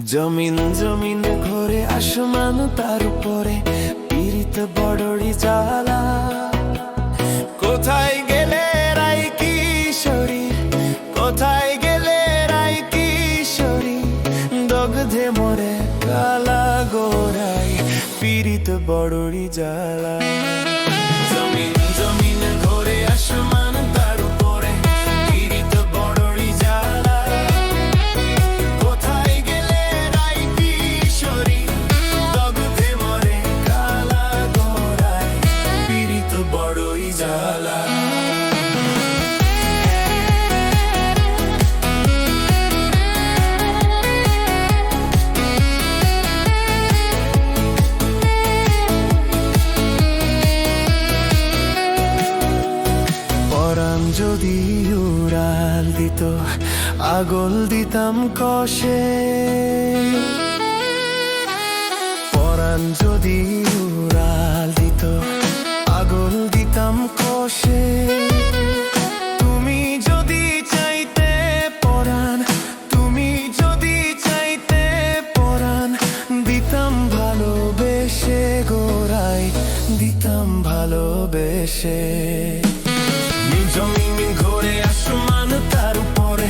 জমিন জমিন ঘরে আসমান তার উপরে পীড়িত বড়ই জ্বালা। কোথায় গেলে রাই কিশোরী, কোথায় গেলে রাই কিশোরী, দগ্ধে মরে কালা গোড়ায় পীড়িত বড়ই জ্বালা। জমিন জমিন ঘরে আসমান তার উপরে পীড়িত বড়ই জ্বালা। কোথায় গেলে রাই কিশোরী, দগ্ধে মরে কালা গোড়ায় পীড়িত বড়ই জ্বালা। পরাণ যদি উড়াল দিত আগল দিতাম কষে, পরাণ যদি উড়াল দিত আগল দিতাম কষে। তুমি যদি চাইতে পরাণ, তুমি যদি চাইতে পরাণ, দিতাম ভালোবেসে গোড়ায়, দিতাম ভালোবেসে। জমিন ঘরে আসমান তার উপরে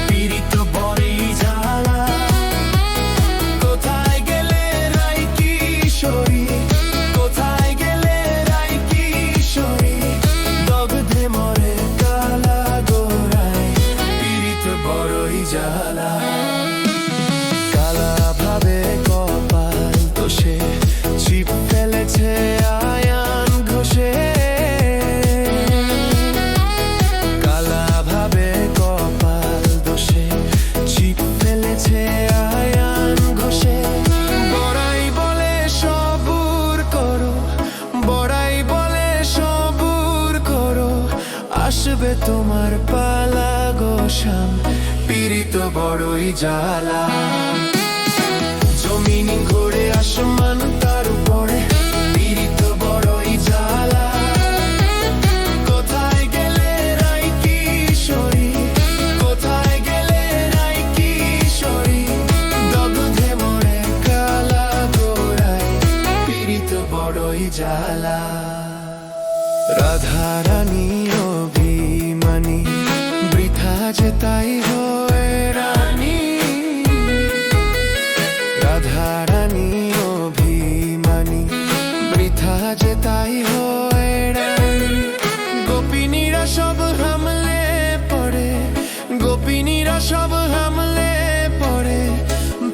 পীড়িত বড়ই জ্বালা। কোথায় গেলে রাই কিশোরী, কোথায় গেলে রাই কিশোরী, দগ্ধে মরে কালা গোড়ায় পীড়িত বড়ই জ্বালা। কালা ভাবে কপাল দোষে ছিপ ফেলেছে আয়ান ঘষে। আসবে তোমার পালা গোসাম পীড়িত বড়ই জ্বালা। জমিন ঘুরে আসমান তার উপরে পীড়িত বড়ই জ্বালা। কোথায় গেলে রাই কিশোরী, কোথায় গেলে রাই কিশোরী, দগ্ধে মরে কালা গোড়ায় পীড়িত বড়ই জ্বালা। রাধা রানী অভিমানী বৃথা যে তাই হয় রানী, রাধা রানী অভিমানী বৃথা যে তাই হয় রানী। গোপিনীরা সব হামলে পড়ে, গোপিনীরা সব হামলে পড়ে,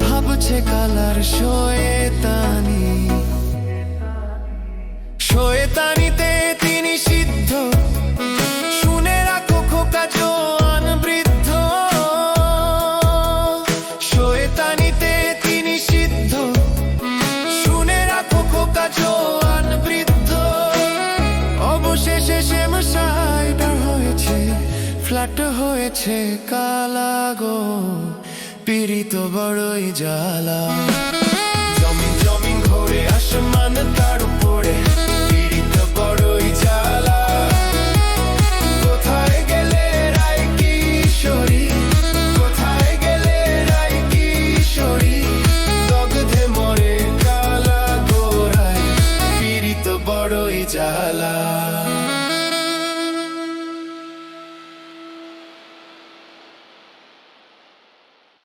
ভাবছে কালার শয়তানি, শয়তানিতে তিনি সিদ্ধ। শুনে রাখো খোকা জোয়ান বৃদ্ধ, শয়তানিতে তিনি সিদ্ধ। শুনে রাখো খোকা জোয়ান বৃদ্ধ। অবশেষে শ্যামসাইডার হয়েছে, ফ্ল্যাট হয়েছে কালা গো পীড়িত বড়ই জ্বালা। জমিন জমিন ঘরে আসমান